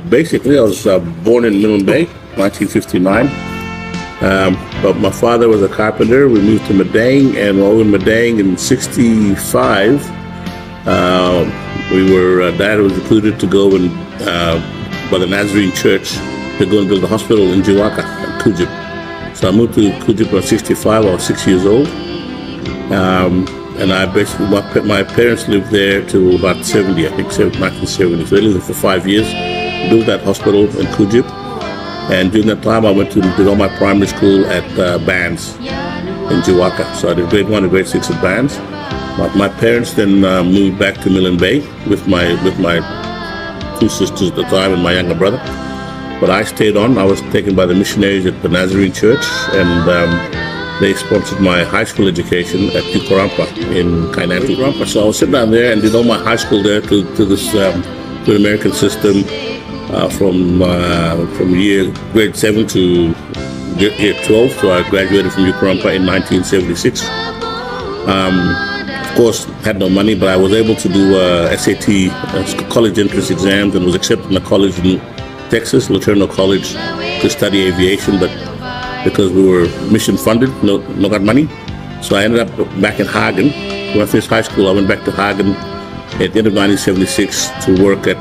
Basically, I was born in Milne Bay, 1959. But my father was a carpenter. We moved to Madang, and while we were in Madang in '65, Dad was recruited to go and by the Nazarene Church to go and build a hospital in Jiwaka, Kujip. So I moved to Kujip when I was 65. I was 6 years old. And my parents lived there till about 70, I think, 1970. So they lived there for 5 years, built that hospital in Kujip. And during that time, I went to did all my primary school at Bands in Jiwaka. So I did grade 1 and grade 6 at Bands. My parents then moved back to Milne Bay with my 2 sisters at the time and my younger brother. But I stayed on. I was taken by the missionaries at the Nazarene Church, and they sponsored my high school education at Tico in Kainantu. So I was sitting down there and did all my high school there to the American system from grade 7 to year 12. So I graduated from Ukarumpa in 1976. Of course, had no money, but I was able to do SAT college entrance exams and was accepted in a college in Texas, Laterno College, to study aviation. But because we were mission funded, no got money. So I ended up back in Hagen. When I finished high school, I went back to Hagen at the end of 1976 to work at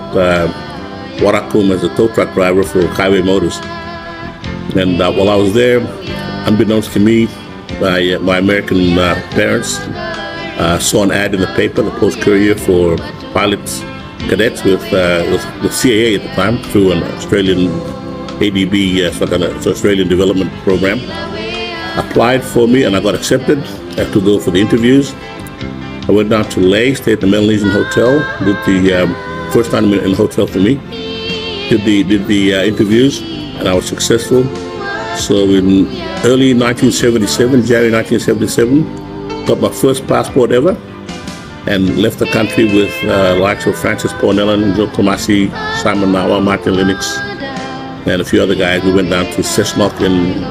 Warakum as a tow truck driver for Highway Motors. And while I was there, unbeknownst to me, my American parents saw an ad in the paper, the Post Courier, for pilots, cadets with CAA at the time through an Australian ADB, Australian Development Program. Applied for me and I got accepted. I had to go for the interviews. I went down to Lae, stayed at the Melanesian Hotel, did the first time in a hotel for me. Did the interviews, and I was successful. So in early 1977, January 1977, got my first passport ever, and left the country with likes of Francis Pornellan, Joe Tomasi, Simon Nawa, Martin Lennox, and a few other guys. We went down to Cessnock in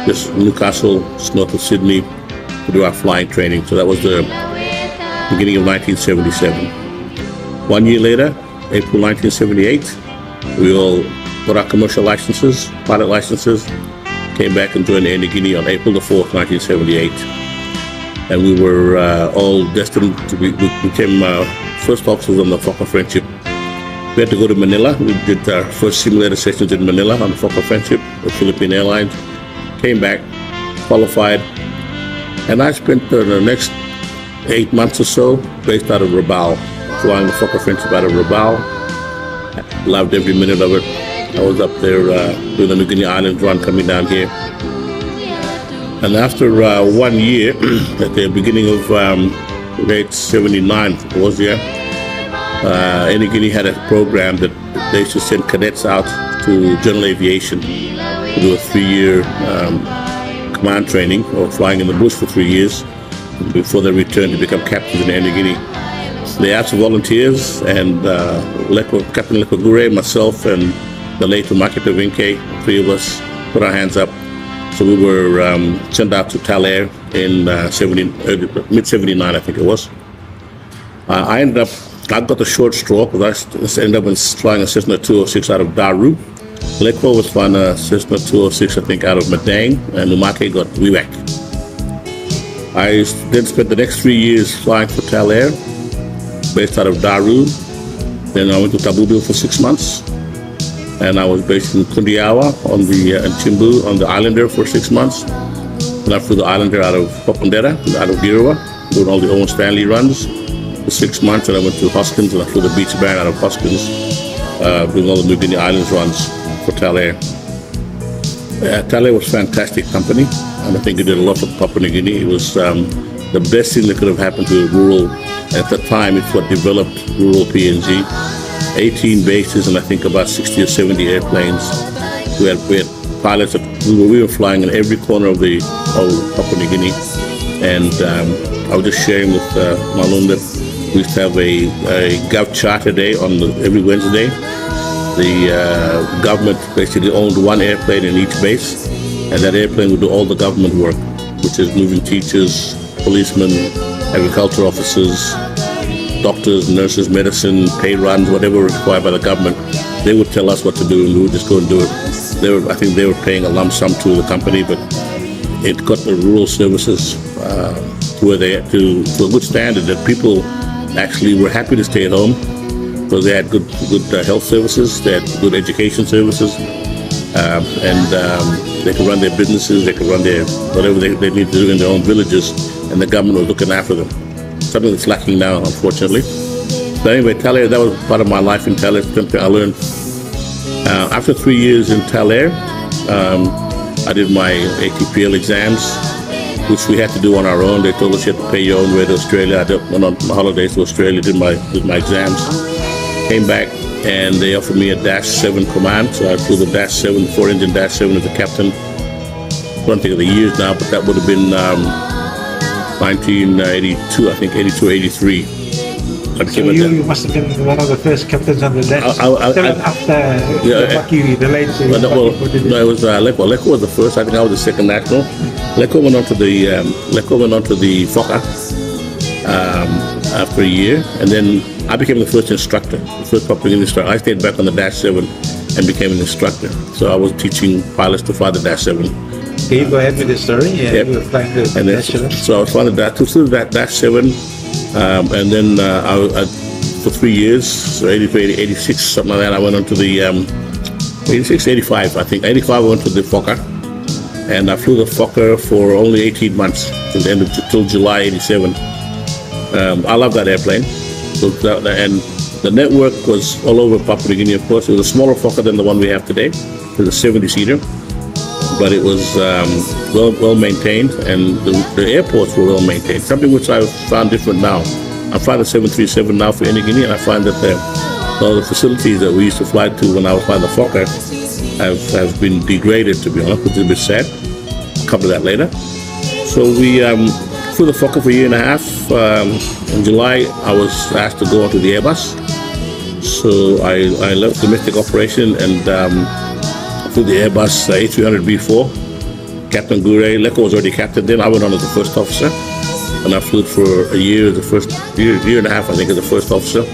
just Newcastle, just north of Sydney, to do our flying training. So that was the beginning of 1977. 1 year later, April 1978, we all got our commercial licenses, pilot licenses, came back and joined Air Niugini on April the 4th, 1978. And we were all destined to we became first officers on the Fokker Friendship. We had to go to Manila. We did our first simulator sessions in Manila on the Fokker Friendship with Philippine Airlines. Came back, qualified, and I spent the next 8 months or so based out of Rabaul, flying the Fokker Friendship out of Rabaul. Loved every minute of it. I was up there doing the New Guinea Islands run, coming down here. And after 1 year, at the beginning of late 79, it was Air Niugini had a program that they used to send cadets out to general aviation to do a 3-year command training, or flying in the bush for 3 years before they returned to become captains in Air Niugini. They asked for volunteers, and Captain Lekogure, myself, and the late Umaki Pevinke, 3 of us put our hands up. So we were sent out to Talair in mid-79, I think it was. I got the short straw because I ended up flying a Cessna 206 out of Daru. Lekwa was flying a Cessna 206, I think, out of Madang, and Umake got Wiwak. I then spent the next 3 years flying for Talair, based out of Daru. Then I went to Tabubil for 6 months. And I was based in Kundiawa in Chimbu on the Islander for 6 months. And I flew the Islander out of Popondera, out of Girawa, doing all the Owen Stanley runs for 6 months. And I went to Hoskins, and I flew the Beach Baron out of Hoskins, doing all the New Guinea Islands runs for Talair. Talair was a fantastic company, and I think it did a lot for Papua New Guinea. It was the best thing that could have happened to rural. At the time, it's what developed rural PNG. 18 bases and I think about 60 or 70 airplanes. We had pilots that we were flying in every corner of Papua New Guinea. And I was just sharing with Malum that we used to have a Gov Charter Day on every Wednesday. The government basically owned one airplane in each base, and that airplane would do all the government work, which is moving teachers, policemen, agriculture officers, doctors, nurses, medicine, pay runs, whatever required by the government. they would tell us what to do, and we would just go and do it. I think they were paying a lump sum to the company, but it got the rural services to a good standard that people actually were happy to stay at home because they had good health services, they had good education services, and they could run their businesses, they could run their whatever they need to do in their own villages, and the government was looking after them. Something that's lacking now, unfortunately. But anyway, Talair, that was part of my life in Talair. Something I learned. After 3 years in Talair, I did my ATPL exams, which we had to do on our own. They told us you had to pay your own way to Australia. I went on holidays to Australia, did my exams, came back, and they offered me a Dash 7 command. So I flew the Dash 7, the 4-engine Dash 7 as a captain. I don't think of the years now, but that would have been 1982, I think, 82, 83. So you must have been one of the first captains on the Dash 7 after the late. No, it was Leko. Leko was the first. I think I was the second national. Leko went on to the Fokker after a year, and then I became the first instructor, the first Papua New Guinea instructor. I stayed back on the Dash 7 and became an instructor. So I was teaching pilots to fly the Dash 7. Can you go ahead with the story? Yeah, yep. You were flying the Dash 7. So I was flying that Dash 7, and then I for 3 years, so 83, 86, something like that, I went on to the 86, 85, I think. 85 I went to the Fokker, and I flew the Fokker for only 18 months till July 87. I love that airplane. So and the network was all over Papua New Guinea, of course. It was a smaller Fokker than the one we have today. It was a 70-seater, but it was well maintained, and the airports were well maintained, something which I found different now. I fly the 737 now for Air Niugini, and I find that all the facilities that we used to fly to when I was flying the Fokker have been degraded, to be honest, which is a bit sad. I'll cover that later. So we flew the Fokker for a year and a half. In July, I was asked to go onto the Airbus. So I left domestic operation and flew the Airbus A300B4. Captain Gure, Leko was already captain then. I went on as the first officer, and I flew it for a year, the first year and a half, I think, as the first officer.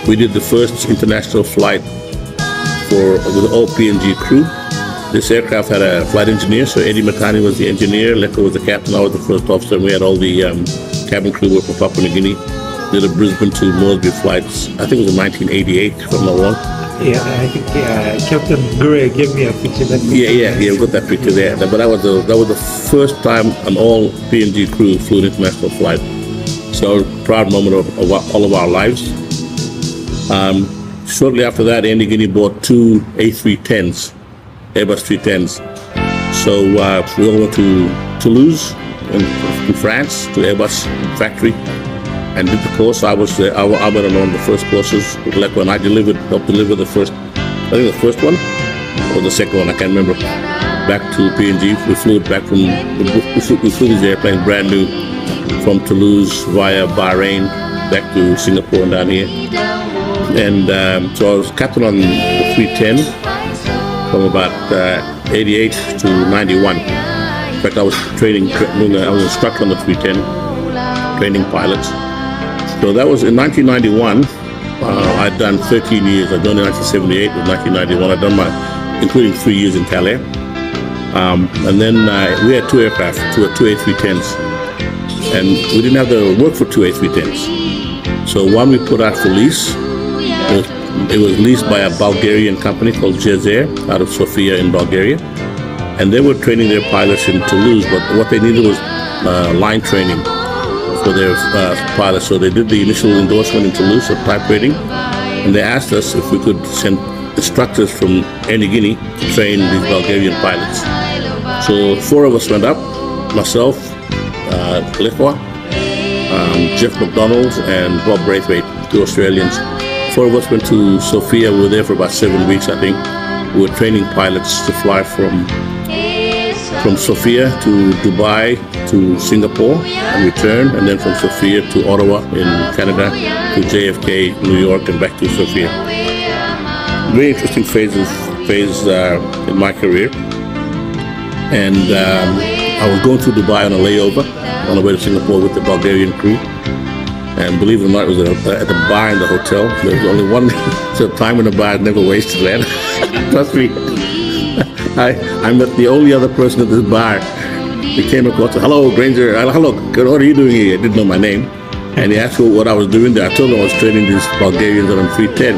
We did the first international flight with all PNG crew. This aircraft had a flight engineer, so Eddie Matani was the engineer, Leko was the captain, I was the first officer, and we had all the cabin crew work from Papua New Guinea. Did a Brisbane to Moresby flights, I think it was in 1988, if I'm not wrong. Yeah, I think Captain Gure gave me a picture. Yeah, we got that picture there. But that was the first time an all PNG crew flew an international flight. So proud moment of all of our lives. Shortly after that, Air Niugini bought two A310s, Airbus 310s. So we all went to Toulouse in France, to Airbus factory, and did the course. I was there. I went on the first courses with Leko, and I helped deliver the first, I think the first one or the second one, I can't remember, back to PNG. We flew it back we flew these airplanes brand new from Toulouse via Bahrain back to Singapore and down here. And so I was captain on the 310 from about 88 to 91. In fact, I was I was instructor on the 310, training pilots. So that was in 1991. I'd done 13 years. I'd done in 1978 to 1991. I'd done including 3 years in Talair. And then we had two aircraft, two A310s. And we didn't have the work for two A310s. So one we put out for lease. It was leased by a Bulgarian company called Granger out of Sofia in Bulgaria. And they were training their pilots in Toulouse, but what they needed was line training for their pilots. So they did the initial endorsement in Toulouse of type rating, and they asked us if we could send instructors from Air Niugini to train these Bulgarian pilots. So 4 of us went up, myself, Leko, Jeff McDonald, and Bob Braithwaite, 2 Australians. 4 of us went to Sofia. We were there for about 7 weeks, I think. We were training pilots to fly from Sofia to Dubai to Singapore and return, and then from Sofia to Ottawa in Canada to JFK, New York, and back to Sofia. Very interesting phase in my career. And I was going through Dubai on a layover on the way to Singapore with the Bulgarian crew. And believe it or not, it was at the bar in the hotel. There was only one time in the bar. I never wasted that. Trust me. I met the only other person at this bar. He came across, hello, Granger. Hello, what are you doing here? I didn't know my name. And he asked me what I was doing there. I told him I was training these Bulgarians on 310.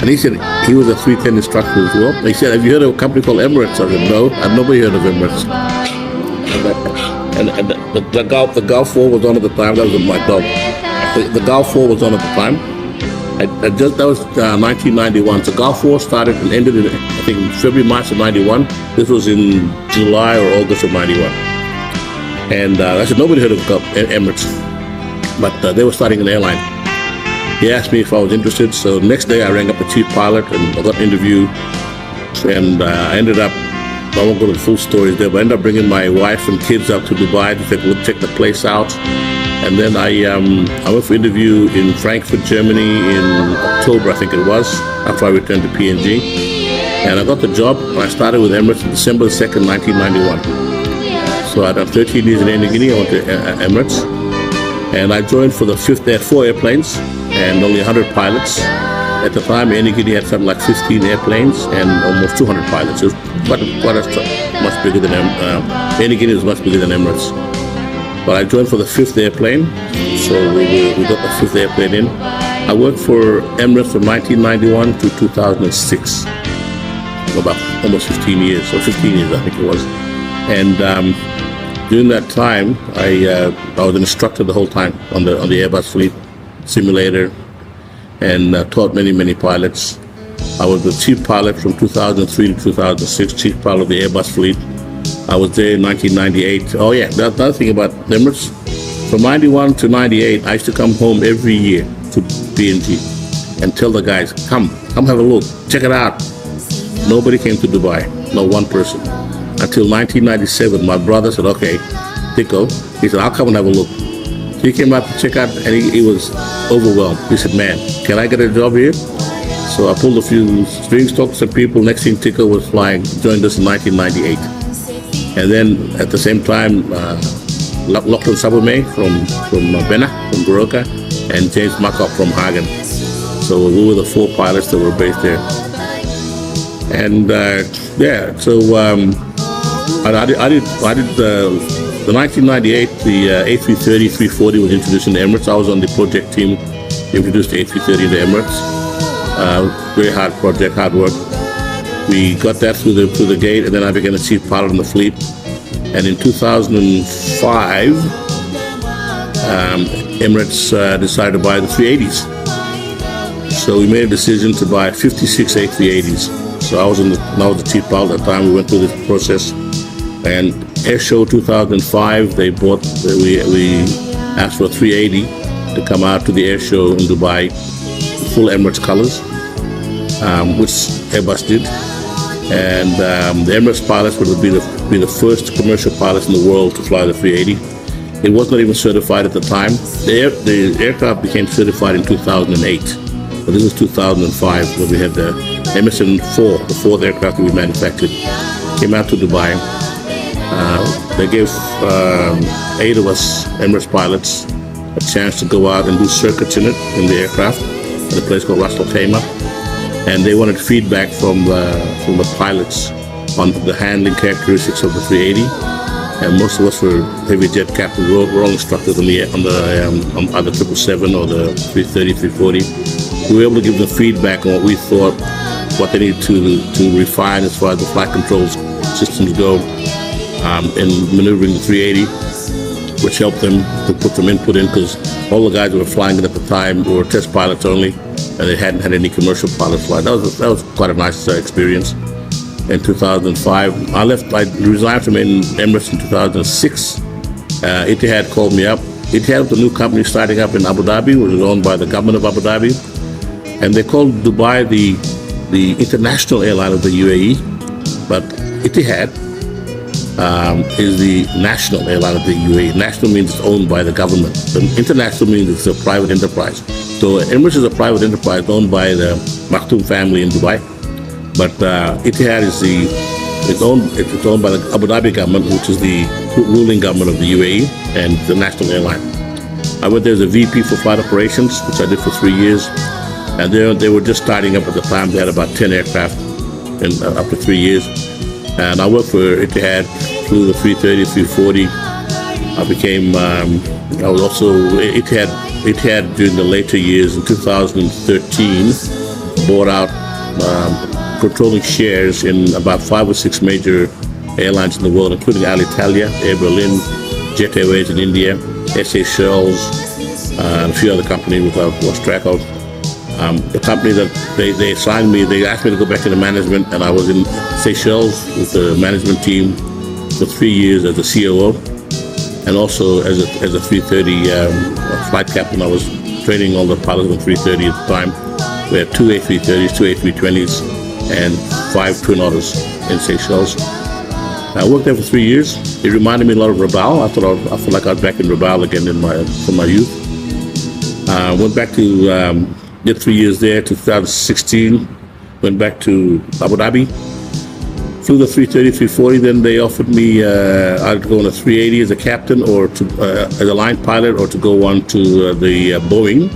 And he said he was a 310 instructor as well. He said, have you heard of a company called Emirates? I said, no, I've never heard of Emirates. And the Gulf War was on at the time. That was my dog. The Gulf War was on at the time. That was 1991. So Gulf War started and ended in, I think, February, March of 91. This was in July or August of 91. And I said, nobody heard of Emirates. But they were starting an airline. He asked me if I was interested. So the next day I rang up the chief pilot and I got an interview. And I ended up, I won't go to the full stories there, but I ended up bringing my wife and kids up to Dubai to check the place out. And then I went for interview in Frankfurt, Germany in October, I think it was, after I returned to PNG. And I got the job. I started with Emirates on December 2nd, 1991. So I done 13 years in Air Niugini. I went to Emirates. And I joined for the 5th. They had 4 airplanes and only 100 pilots. At the time, Air Niugini had something like 15 airplanes and almost 200 pilots. It was much bigger than Air Niugini was much bigger than Emirates. But I joined for the 5th airplane, so we got the 5th airplane in. I worked for Emirates from 1991 to 2006, about almost 15 years, or 15 years I think it was. And during that time, I was an instructor the whole time on the Airbus fleet simulator, and taught many pilots. I was the chief pilot from 2003 to 2006, chief pilot of the Airbus fleet. I was there in 1998. Oh yeah, the other thing about Emirates, from 91 to 98, I used to come home every year to PNG and tell the guys, come have a look, check it out. Nobody came to Dubai, not one person. Until 1997, my brother said, okay, Tico, he said, I'll come and have a look. He came out to check out and he was overwhelmed. He said, man, can I get a job here? So I pulled a few strings, talked to some people. Next thing, Tico was flying, joined us in 1998. And then at the same time, Lachlan Sabume from Bena, from Baroka, and James Makop from Hagen. So we were the 4 pilots that were based there. And so I did the 1998, the A330, 340 was introduced in Emirates. I was on the project team, introduced the A330 to Emirates. Very hard project, hard work. We got that through the gate, and then I became the chief pilot in the fleet. And in 2005, Emirates decided to buy the 380s. So we made a decision to buy 56 A380s. So I was the chief pilot at the time. We went through this process. And Air Show 2005, we asked for a 380 to come out to the Air Show in Dubai, full Emirates colors, which Airbus did. And the Emirates pilots would be the first commercial pilots in the world to fly the 380. It was not even certified at the time. The aircraft became certified in 2008. But this was 2005 when we had the MSN-4, the 4th aircraft that we manufactured, came out to Dubai. They gave 8 of us Emirates pilots a chance to go out and do circuits in the aircraft at a place called Ras Al Khaimah. And they wanted feedback from the pilots on the handling characteristics of the 380. And most of us were heavy jet captains, we're all instructors on either 777 or the 330, 340. We were able to give them feedback on what we thought, what they needed to refine as far as the flight control systems go in maneuvering the 380, which helped them to put some input in, because all the guys that were flying it at the time were test pilots only, and they hadn't had any commercial pilots fly. That was quite a nice experience. In 2005, I resigned from Emirates in 2006. Etihad called me up. Etihad was a new company starting up in Abu Dhabi, which was owned by the government of Abu Dhabi, and they called Dubai the international airline of the UAE, but Etihad is the national airline of the UAE. National means it's owned by the government. The international means it's a private enterprise. So Emirates is a private enterprise owned by the Maktoum family in Dubai. But Etihad is owned by the Abu Dhabi government, which is the ruling government of the UAE and the national airline. I went there as a VP for flight operations, which I did for 3 years. And they were just starting up at the time. They had about 10 aircraft in up to 3 years. And I worked for Etihad, flew the 330, 340. I became, I was also, Etihad during the later years in 2013 bought out controlling shares in about 5 or 6 major airlines in the world, including Alitalia, Air Berlin, Jet Airways in India, Seychelles, and a few other companies which I've lost track of. The company that they assigned me, they asked me to go back to the management, and I was in Seychelles with the management team for 3 years as a COO, and also as a 330 flight captain. I was training all the pilots on 330 at the time. We had 2 A330s, 2 A320s, and 5 Twin Otters in Seychelles. I worked there for 3 years. It reminded me a lot of Rabaul. I felt like I was back in Rabaul again from my youth. Went back to did 3 years there. 2016, went back to Abu Dhabi. Flew the 330, 340. Then they offered me I'd go on a 380 as a captain, or as a line pilot, or to go on to the Boeing.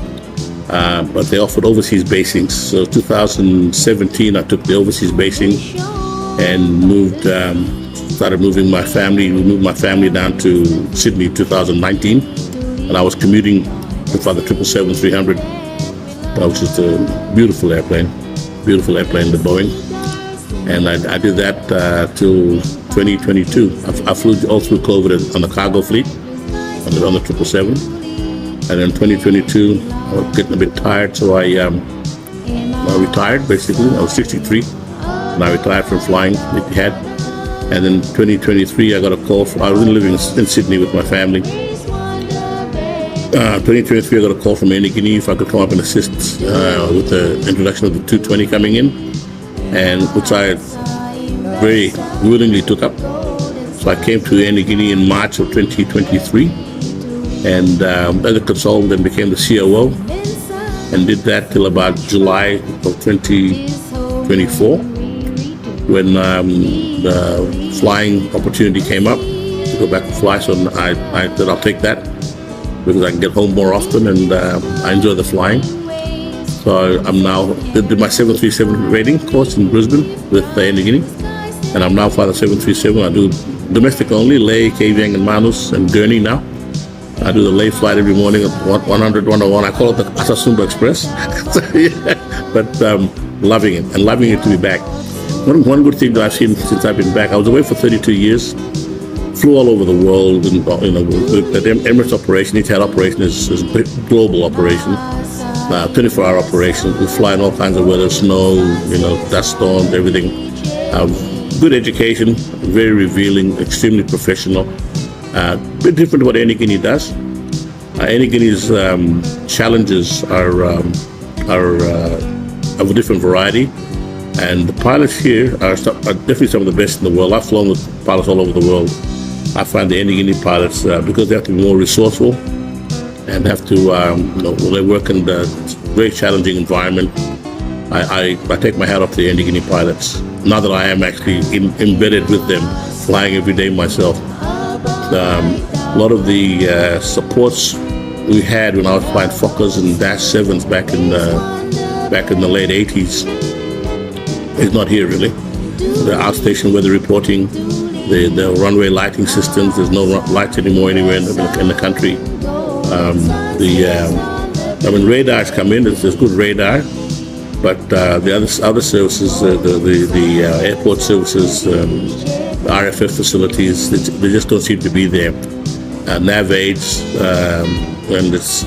But they offered overseas basings. So 2017, I took the overseas basing and started moving my family. We moved my family down to Sydney in 2019, and I was commuting with the 777-300, which is a beautiful airplane, the Boeing. And I did that till 2022. I flew all through COVID on the cargo fleet, on the 777. And in 2022, I was getting a bit tired, so I retired, basically. I was 63, and I retired from flying Etihad. And then 2023, I got a call. I was living in Sydney with my family. 2023, I got a call from Air Niugini if I could come up and assist with the introduction of the 220 coming in, and which I very willingly took up. So I came to Air Niugini in March of 2023, and as a consultant, then became the COO, and did that till about July of 2024, when the flying opportunity came up to go back and fly. So I said I'll take that, because I can get home more often, and I enjoy the flying. So I'm now did my 737 rating course in Brisbane with Air Niugini, and I'm now flying the 737. I do domestic only, Lae, KVN, and Manus, and Gurney now. I do the Lae flight every morning at 100, 101. I call it the Asasumba Express. But loving it, and loving it to be back. One good thing that I've seen since I've been back, I was away for 32 years. Flew all over the world, and the Emirates operation, Etihad operation is a global operation, 24-hour operation. We fly in all kinds of weather, snow, dust storms, everything. Good education, very revealing, extremely professional. A bit different to what Air Niugini does. Air Niugini's challenges are of a different variety, and the pilots here are definitely some of the best in the world. I've flown with pilots all over the world. I find the Air Niugini pilots, because they have to be more resourceful and have to, they work in a very challenging environment. I take my hat off to the Air Niugini pilots. Now that I am actually embedded with them, flying every day myself. A lot of the supports we had when I was flying Fokkers and Dash 7s back in the late 80s is not here really. The outstation weather reporting, the runway lighting systems. There's no lights anymore anywhere in the country. Radars come in. There's good radar, but the other services, the airport services, the RFF facilities, they just don't seem to be there. Nav aids, and it's.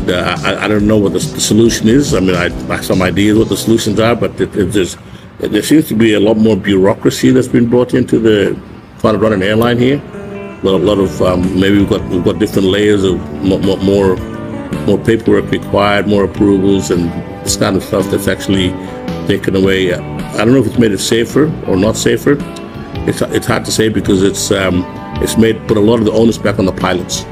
I don't know what the solution is. I mean, I have some ideas what the solutions are, but there seems to be a lot more bureaucracy that's been brought into trying to run an airline here. A lot of maybe we've got different layers of more paperwork required, more approvals, and this kind of stuff that's actually taken away. I don't know if it's made it safer or not safer. It's hard to say, because it's put a lot of the onus back on the pilots.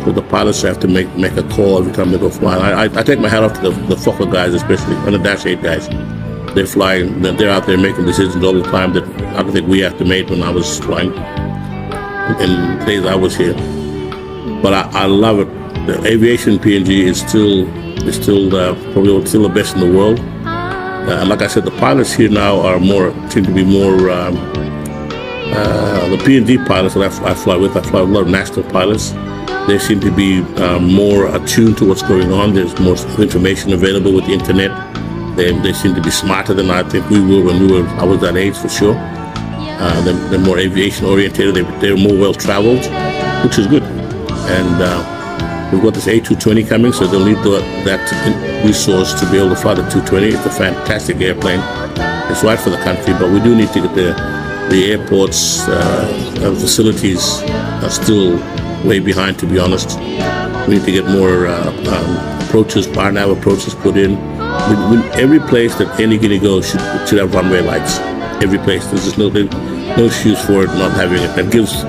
So the pilots have to make a call every time they go flying. I take my hat off to the Fokker guys, especially, and the Dash 8 guys. They're flying. They're out there making decisions all the time that I don't think we have to make when I was flying in the days I was here. But I love it. the aviation PNG is still probably still the best in the world. Like I said, the pilots here now seem to be more. The PNG pilots that I fly with a lot of national pilots. They seem to be more attuned to what's going on. There's more information available with the internet. They seem to be smarter than I think we were when I was that age, for sure. They're more aviation oriented. They're more well traveled, which is good. And we've got this A220 coming, so they'll need that resource to be able to fly the 220. It's a fantastic airplane. It's right for the country, but we do need to get the airports facilities are still way behind, to be honest. We need to get more bar nav approaches put in. Every place that Air Niugini goes should have runway lights. Every place. There's just no excuse for it not having it. That gives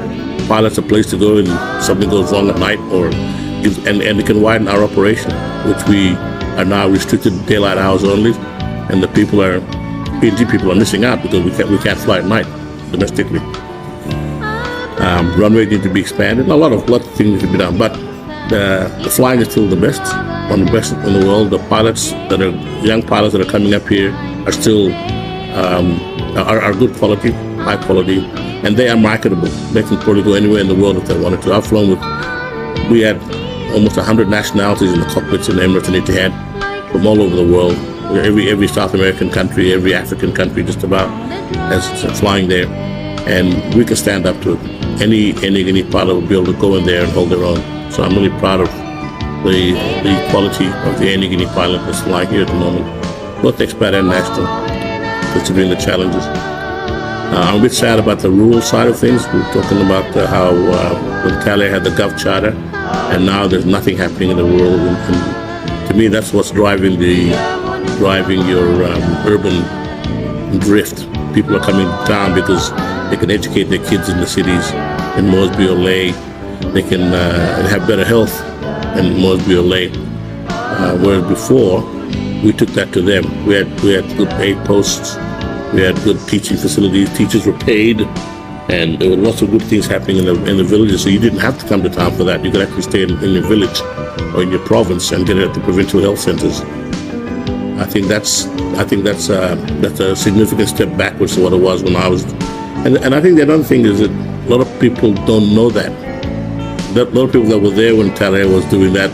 pilots a place to go and something goes wrong at night, and it can widen our operation, which we are now restricted to daylight hours only, and the PNG people are missing out because we can't fly at night domestically. Runway need to be expanded. A lot of things need to be done, but the flying is still the best, one of the best in the world. The young pilots that are coming up here are still are good quality, high quality, and they are marketable. They can probably go anywhere in the world if they wanted to. We had almost 100 nationalities in the cockpits in Emirates and Etihad from all over the world. Every South American country, every African country, just about has flying there, and we can stand up to it. Any pilot will be able to go in there and hold their own. So I'm really proud of the quality of the Air Niugini pilot that's flying here at the moment, both expat and national, considering the challenges. I'm a bit sad about the rural side of things. We're talking about how when Talair had the Gov Charter, and now there's nothing happening in the rural. And to me, that's what's driving your urban drift. People are coming down because they can educate their kids in the cities in Moresby or Ley. They can have better health in Moresby or Ley. Whereas before, we took that to them. We had good paid posts. We had good teaching facilities. Teachers were paid, and there were lots of good things happening in the villages. So you didn't have to come to town for that. You could actually stay in your village or in your province and get it at the provincial health centers. I think that's a significant step backwards to what it was when I was. And I think the other thing is that a lot of people don't know that. A lot of people that were there when Talair was doing that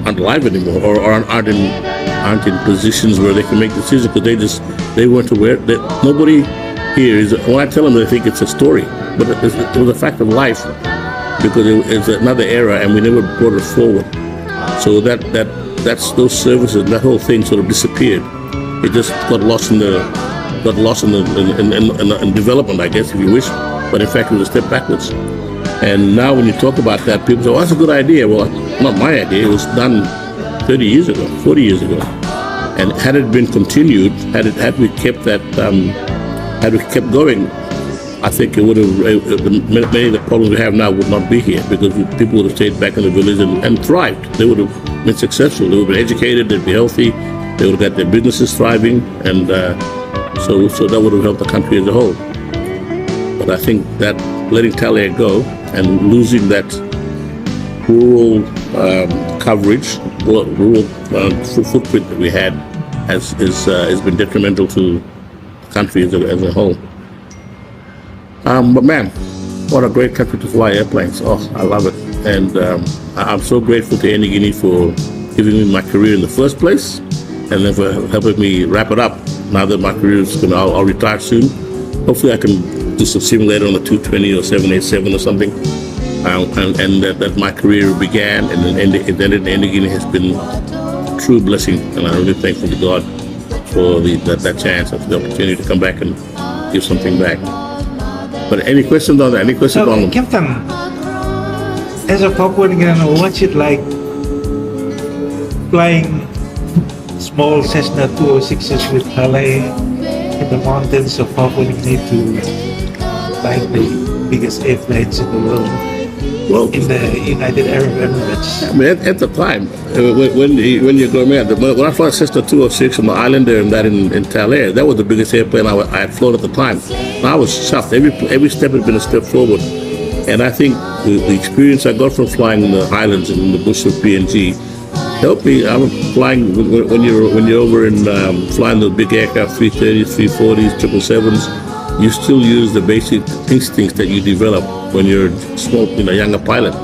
aren't alive anymore, or aren't in positions where they can make decisions because they weren't aware. Nobody here is. When I tell them, they think it's a story, but it was a fact of life because it's another era, and we never brought it forward. So that's those services, that whole thing sort of disappeared. It just got lost in development, I guess, if you wish. But in fact, it was a step backwards. And now when you talk about that, people say, "Oh, that's a good idea." Well, not my idea. It was done 30 years ago, 40 years ago. And had it been continued, had we kept going, I think it would have. Many of the problems we have now would not be here because people would have stayed back in the village and thrived. They would have been successful. They would have been educated. They'd be healthy. They would have got their businesses thriving, and so that would have helped the country as a whole. But I think that letting Talair go and losing that rural coverage, rural footprint that we had, has been detrimental to the country as a whole. But man, what a great country to fly airplanes! Oh, I love it, and I'm so grateful to Air Niugini for giving me my career in the first place, and then for helping me wrap it up. Now that my career is I'll retire soon. Hopefully, I can do some simulator on the 220 or 787 or something, and that my career began, and then Air Niugini has been a true blessing, and I'm really thankful to God for that chance and for the opportunity to come back and give something back. But any questions on that? Any questions on them? Captain, as a Papuan, what's it like flying small Cessna 206s with Talair in the mountains of Papua New Guinea to like the biggest airplanes in the world, in the United Arab Emirates? I mean, at the time, when you go, man, when I flew Cessna 206 on the island there and that in Talair, that was the biggest airplane I had flown at the time. And I was chuffed. Every step had been a step forward. And I think the experience I got from flying in the highlands and in the bush of PNG helped me. I'm flying when you're over in flying those big aircraft, 330s, 340s, 777s. You still use the basic instincts that you develop when you're small, younger pilot.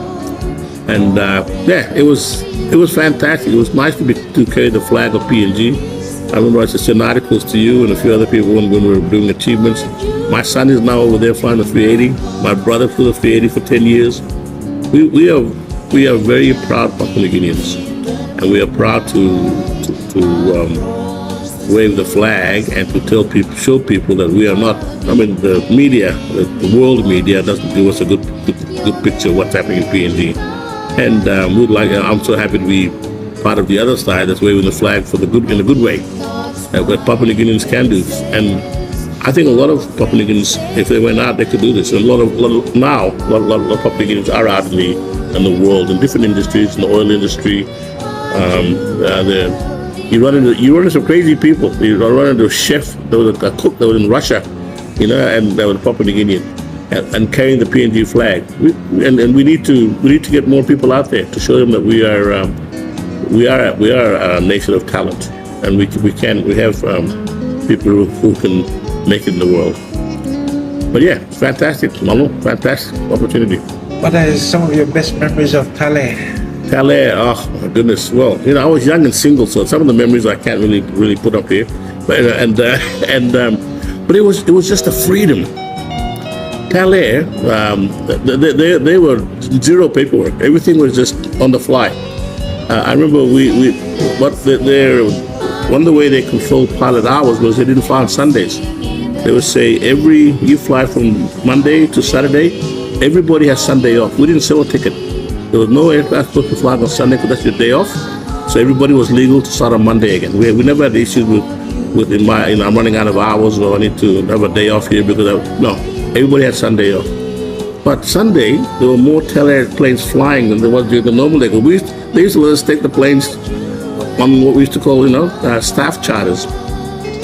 And it was fantastic. It was nice to carry the flag of PNG. I remember I sent articles to you and a few other people when we were doing achievements. My son is now over there flying the 380. My brother flew the 380 for 10 years. We are very proud Papua New Guineans, and we are proud to wave the flag and to show people that we are not. I mean, the media, the world media, doesn't give us a good picture of what's happening in PNG. And I'm so happy to be part of the other side that's waving the flag in a good way, what Papua New Guineans can do. And I think a lot of Papua New Guineans, if they went out, they could do this. And a lot of Papua New Guineans are out in the world in different industries, in the oil industry. You run into some crazy people. You run into a chef, there was a cook that was in Russia, and that was a Papua New Guinean, and carrying the PNG flag. We need to get more people out there to show them that we are a nation of talent, and we have people who can make it in the world. But yeah, it's fantastic, Malum, fantastic opportunity. What are some of your best memories of Talair? Talair, oh my goodness. Well, I was young and single, so some of the memories I can't really put up here. But but it was just a freedom. Talair, they were zero paperwork. Everything was just on the fly. I remember one of the way they controlled pilot hours was they didn't fly on Sundays. They would say you fly from Monday to Saturday, everybody has Sunday off. We didn't sell a ticket. There was no aircraft supposed to fly on Sunday because that's your day off. So everybody was legal to start on Monday again. We never had issues with I'm running out of hours or I need to have a day off here because everybody had Sunday off. But Sunday, there were more Talair planes flying than there was during the normal day. They used to let us take the planes on what we used to call, staff charters.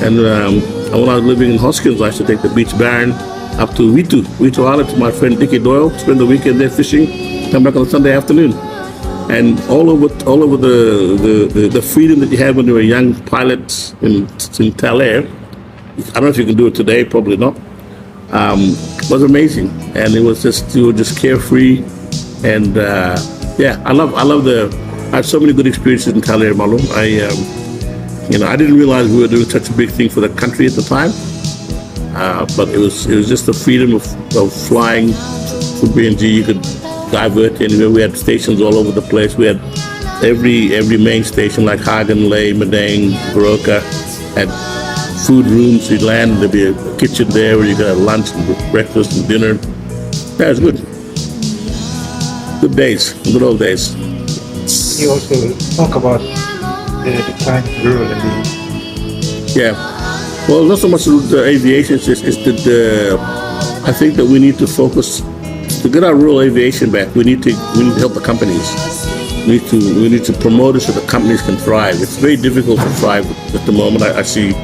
And when I was living in Hoskins, I used to take the Beach Baron up to Witu Island to my friend Dickie Doyle, spend the weekend there fishing, come back on Sunday afternoon. And all over the freedom that you had when you were young pilots in Talair, I don't know if you can do it today, probably not, was amazing. And you were just carefree. And I had so many good experiences in Talair, Malum. I didn't realize we were doing such a big thing for the country at the time. But it was just the freedom of flying from PNG. You could divert anywhere. We had stations all over the place. We had every main station like Hagen, Lay, Madang, Baroka had food rooms. You'd land and there'd be a kitchen there where you could have lunch and breakfast and dinner. That was good. Good days, good old days. You also talk about the decline of rural aviation. Yeah. Well, not so much the aviation. It's that I think that we need to focus to get our rural aviation back. We need to help the companies. We need to promote it so the companies can thrive. It's very difficult to thrive at the moment. I see,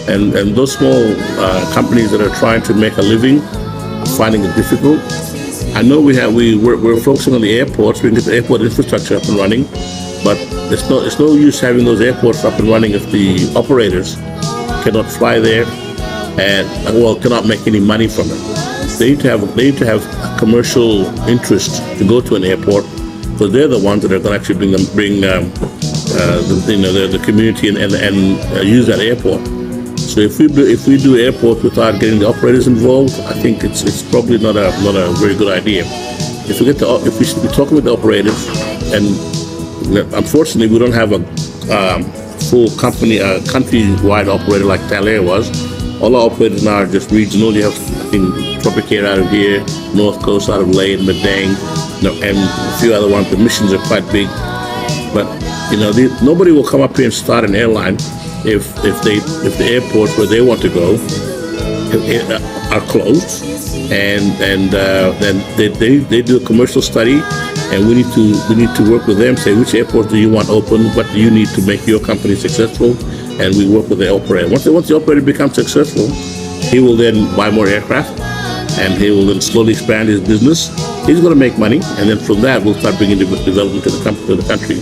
and those small companies that are trying to make a living are finding it difficult. I know we're focusing on the airports. We can get the airport infrastructure up and running, but it's no use having those airports up and running if the operators cannot fly there and cannot make any money from it. They need to have a commercial interest to go to an airport, because they're the ones that are going to actually bring the community and use that airport. So if we do airports without getting the operators involved, I think it's probably not a very good idea. If we be talking with the operators, and unfortunately we don't have a full company, countrywide operator like Talair was. All our operators now are just regional. You have, I think, Tropicare out of here, North Coast out of Ley and Madang, and a few other ones. The missions are quite big, but nobody will come up here and start an airline if the airports where they want to go are closed, and then they do a commercial study, and we need to work with them. Say, which airports do you want open? What do you need to make your company successful? And we work with the operator. Once the operator becomes successful, he will then buy more aircraft, and he will then slowly expand his business. He's going to make money, and then from that we'll start bringing development to the country.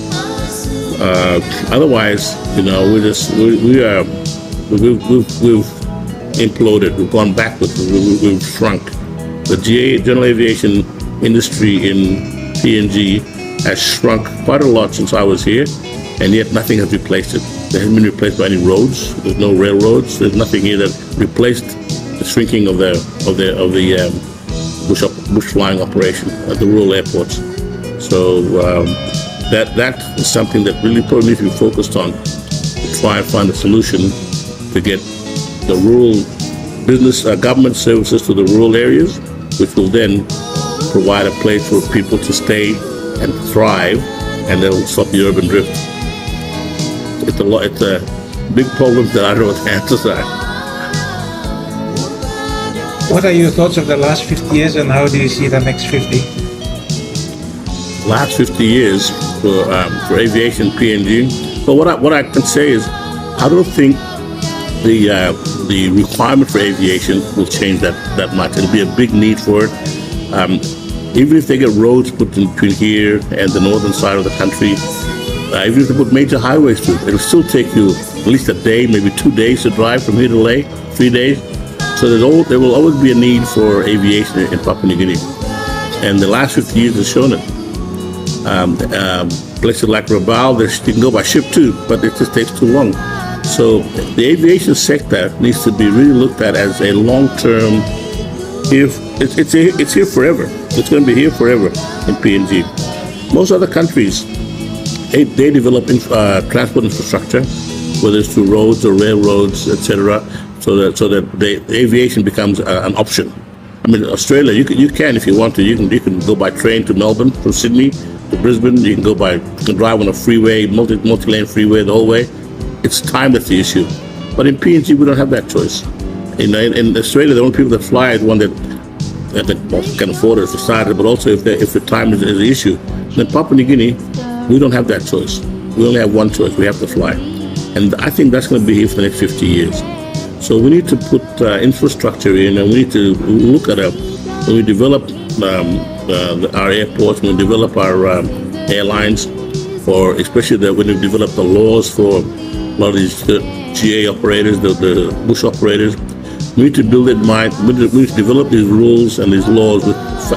Otherwise, we've imploded. We've gone backwards. We've shrunk. The general aviation industry in PNG has shrunk quite a lot since I was here, and yet nothing has replaced it. There hasn't been replaced by any roads. There's no railroads. There's nothing here that replaced the shrinking of the bush flying operation at the rural airports. So that is something that really probably needs to be focused on, to try and find a solution to get the rural business government services to the rural areas, which will then provide a place for people to stay and thrive, and they'll stop the urban drift. It's a big problem that I don't know what the answers are. What are your thoughts of the last 50 years, and how do you see the next 50? Last 50 years for aviation PNG. But what I can say is, I don't think the requirement for aviation will change that much. It'll be a big need for it. Even if they get roads put in between here and the northern side of the country, even if they put major highways through, it'll still take you at least a day, maybe 2 days to drive from here to Lae, 3 days. So there will always be a need for aviation in Papua New Guinea. And the last 50 years has shown it. Places like Rabaul, you can go by ship too, but it just takes too long. So the aviation sector needs to be really looked at as a long-term. It's here forever. It's going to be here forever in PNG. Most other countries, they develop transport infrastructure, whether it's through roads or railroads, etc., so that the aviation becomes an option. I mean, Australia, you can if you want to. You can go by train to Melbourne, from Sydney to Brisbane. You can drive on a freeway, multi-lane freeway the whole way. It's time that's the issue. But in PNG, we don't have that choice. In Australia, the only people that fly is one that can afford it for starters, but also if the time is the issue. In Papua New Guinea, we don't have that choice. We only have one choice. We have to fly. And I think that's going to be here for the next 50 years. So we need to put infrastructure in, and we need to look at when we develop our airports, when we develop our airlines, or especially when we develop the laws for a lot of these GA operators, the bush operators. We need to build in mind. We need to develop these rules and these laws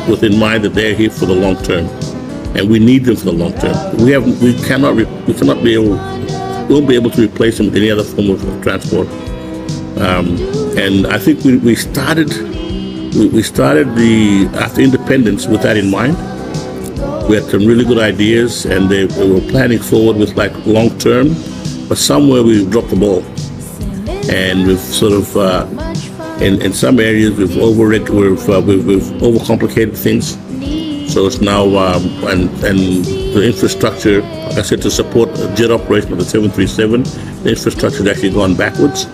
within mind that they're here for the long term, and we need them for the long term. We won't be able to replace them with any other form of transport. And I think we started after independence with that in mind. We had some really good ideas, and they were planning forward with like long term, but somewhere we dropped the ball, and we've sort of in some areas we've overcomplicated things. So it's now and the infrastructure, like I said, to support jet operation of the 737, the infrastructure has actually gone backwards.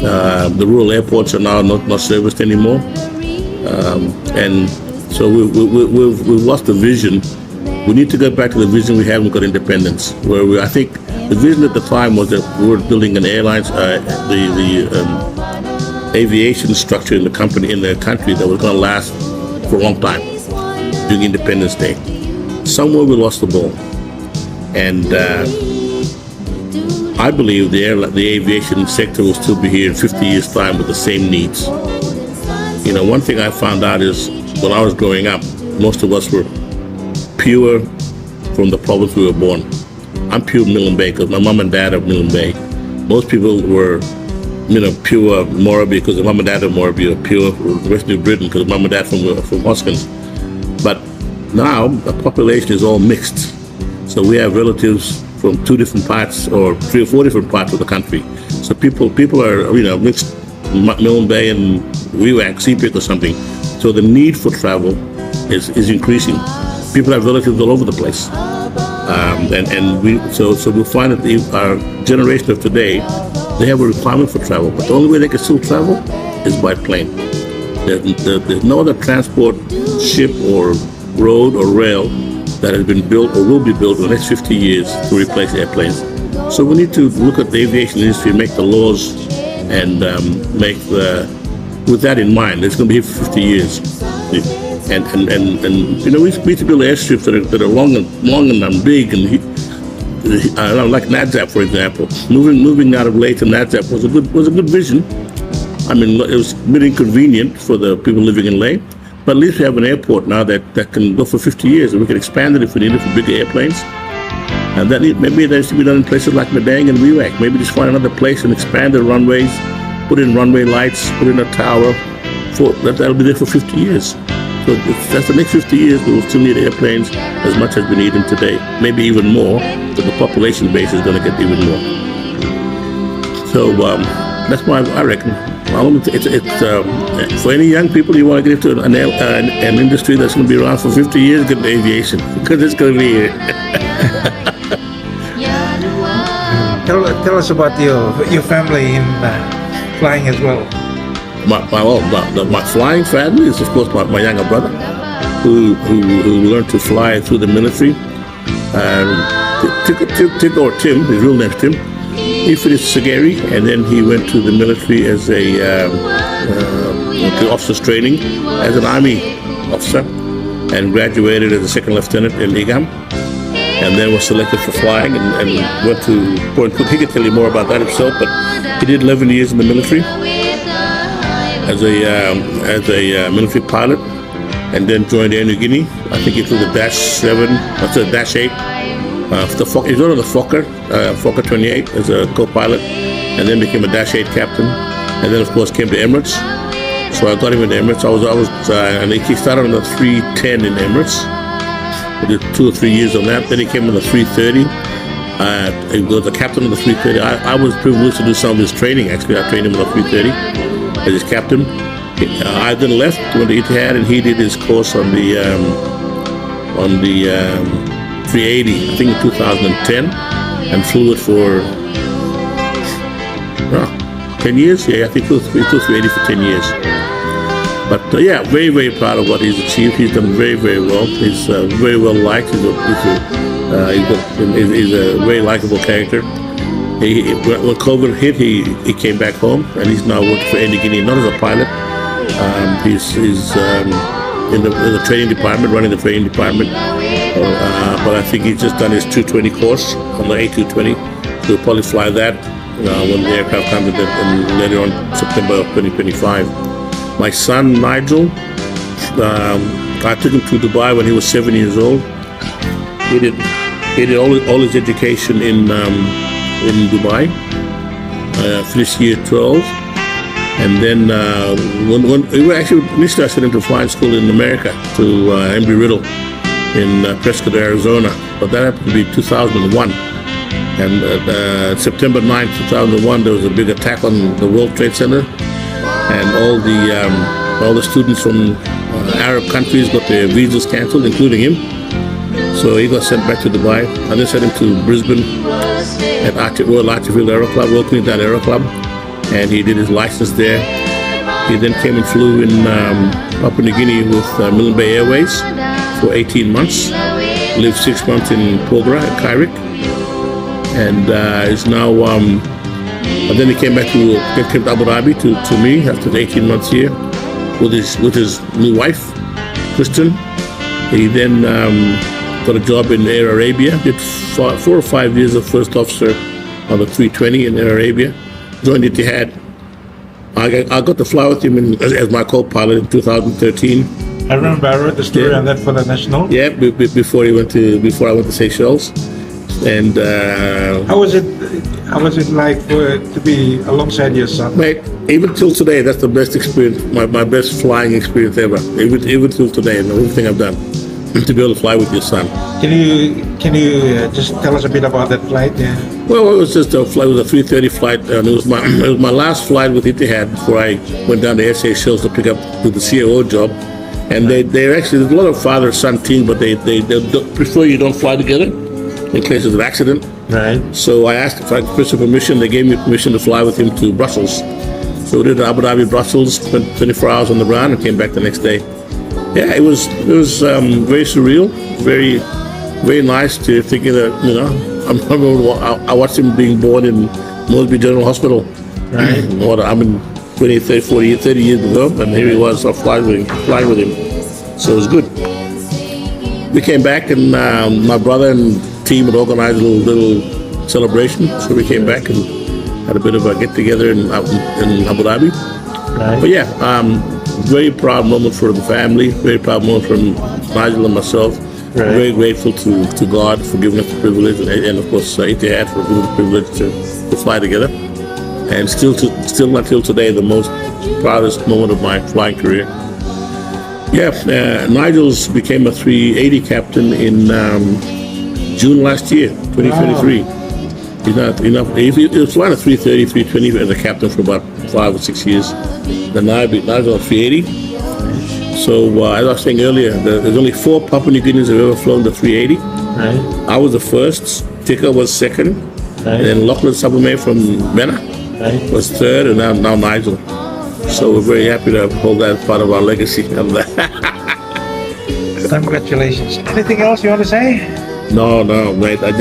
The rural airports are now not serviced anymore, and so we've lost the vision. We need to get back to the vision we had when we got independence, where I think the vision at the time was that we were building an airlines, the aviation structure in the country that was going to last for a long time during Independence Day. Somewhere we lost the ball, and I believe the aviation sector will still be here in 50 years' time with the same needs. One thing I found out is when I was growing up, most of us were pure from the province we were born. I'm pure Milne Bay because my mom and dad are Milne Bay. Most people were, pure Morabi because the mom and dad are Morabi, or pure West New Britain because mom and dad from Hoskins. But now the population is all mixed. So we have relatives from 2 different parts or 3 or 4 different parts of the country. So people are, mixed Milne Bay and Wewak, Sepik or something. So the need for travel is increasing. People have relatives all over the place. So we'll find that our generation of today, they have a requirement for travel, but the only way they can still travel is by plane. There's no other transport, ship or road or rail that has been built or will be built in the next 50 years to replace airplanes. So we need to look at the aviation industry, make the laws, and with that in mind. It's going to be here for 50 years. And you know, we used to build airstrips that are long and big, and like Nadzap, for example. Moving out of Leh to Nadzap was a good vision. I mean, it was a bit inconvenient for the people living in Leh, but at least we have an airport now that can go for 50 years, and we can expand it if we need it for bigger airplanes. And maybe that needs to be done in places like Madang and Wewak. Maybe just find another place and expand the runways, put in runway lights, put in a tower. That'll be there for 50 years. So that's the next 50 years, we will still need airplanes as much as we need them today. Maybe even more, but the population base is going to get even more. So that's why I reckon. For any young people, you want to get into an industry that's going to be around for 50 years, get into aviation, because it's going to be here. Tell us about your family in flying as well. My flying family is, of course, my younger brother, who learned to fly through the military. Tico, or Tim, his real name's Tim. He finished Sagari, and then he went to the military as to officers training as an army officer, and graduated as a second lieutenant in IGAM, and then was selected for flying and went to Point Cook. He could tell you more about that himself, but he did 11 years in the military as a military pilot, and then joined Air Niugini. I think he flew the Dash 8. He was on the Fokker 28 as a co-pilot, and then became a Dash 8 captain, and then of course came to Emirates. So I got him in Emirates. And he started on the 310 in Emirates. He did 2 or 3 years on that. Then he came on the 330. He was the captain of the 330. I was privileged to do some of his training. Actually, I trained him on the 330 as his captain. I then left, went to Etihad, and he did his course on the 380, I think in 2010, and flew it for 10 years. Yeah, I think he flew 380 for 10 years. But yeah, very, very proud of what he's achieved. He's done very, very well. He's very well liked. He's a very likable character. When COVID hit, he came back home, and he's now working for Air Niugini, not as a pilot. He's in the training department, running the training department. But I think he's just done his 220 course on the A220. So he'll probably fly that when the aircraft comes in later on September 2025. My son Nigel, I took him to Dubai when he was 7 years old. He did all his education in Dubai. Finished year 12, and then initially I sent him to flying school in America to Embry-Riddle in Prescott, Arizona, but that happened to be 2001. And September 9, 2001, there was a big attack on the World Trade Center, and all the students from Arab countries got their visas cancelled, including him. So he got sent back to Dubai. I then sent him to Brisbane at Royal Archerfield Aero Club, Royal Queensland Aero Club, and he did his license there. He then came and flew in Papua New Guinea with Milne Bay Airways for 18 months, lived 6 months in Pogra at Kairik, and is now, and then he came back to Abu Dhabi to me after the 18 months here with his new wife, Kristen. He then got a job in Air Arabia, did 4 or 5 years of first officer on the 320 in Air Arabia, joined Etihad. I got to fly with him as my co-pilot in 2013. I remember I wrote the story on that for the National. Yeah, before I went to Seychelles, and how was it like to be alongside your son? Mate, even till today, that's the best experience, my best flying experience ever. Even till today, and everything I've done, to be able to fly with your son. Can you just tell us a bit about that flight? Yeah. Well, it was just a flight. It was a 330 flight, and it was my last flight with Etihad before I went down to Seychelles to pick up the COO job. And they're actually, there's a lot of father-son teams, but they prefer you don't fly together in case there's an accident. Right. So I asked if I could for permission. They gave me permission to fly with him to Brussels. So we did Abu Dhabi, Brussels, spent 24 hours on the ground, and came back the next day. Yeah, it was very surreal, very, very nice to thinking that, I watched him being born in Mosby General Hospital. Right. 20, 30, 40, 30 years ago, and here he was flying with him. So it was good. We came back, and my brother and team had organized a little celebration. So we came back and had a bit of a get together in Abu Dhabi. Right. But yeah, very proud moment for the family. Very proud moment from Nigel and myself. Right. Very grateful to God for giving us the privilege, and of course Etihad for giving us the privilege to fly together. And still until today, the most proudest moment of my flying career. Yeah, Nigel's became a 380 captain in June last year, 2023. Wow. He was flying a 330, 320 as a captain for about 5 or 6 years. Then Nigel on 380. So as I was saying earlier, there's only 4 Papua New Guineans who have ever flown the 380. Right. I was the first. Tico was second. Right. And then Lachlan Sabame from Mena Right. was third, and now Nigel. So we're very happy to hold that as part of our legacy. Congratulations. Anything else you want to say? No, mate. I'm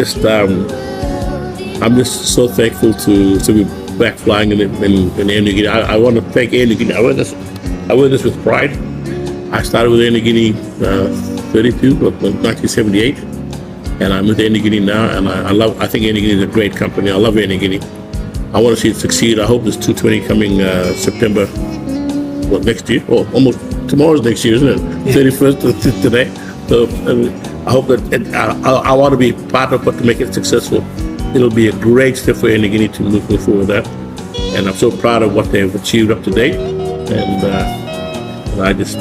just so thankful to be back flying in Air Niugini. I want to thank Air Niugini. I wear this with pride. I started with Air Niugini 1978, and I'm with Air Niugini now. And I think Air Niugini is a great company. I love Air Niugini. I want to see it succeed. I hope there's 220 coming September, next year? Oh, almost tomorrow's next year, isn't it? Yeah. 31st today. So I hope that I want to be part of it to make it successful. It'll be a great step for Air Niugini to move forward with that. And I'm so proud of what they've achieved up to date. And I just,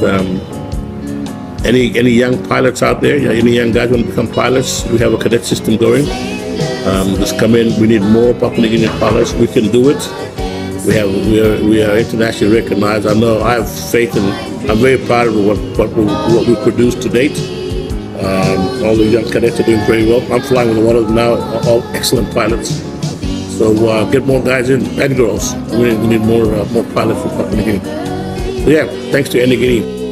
any young pilots out there, any young guys want to become pilots, we have a cadet system going. Just come in. We need more Papua New Guinean pilots. We can do it. We are internationally recognized. I know. I have faith, and I'm very proud of what we produced to date. All the young cadets are doing very well. I'm flying with a lot of them now, all excellent pilots. So get more guys in and girls. We need more pilots for Papua New Guinea. So yeah, thanks to Air Niugini.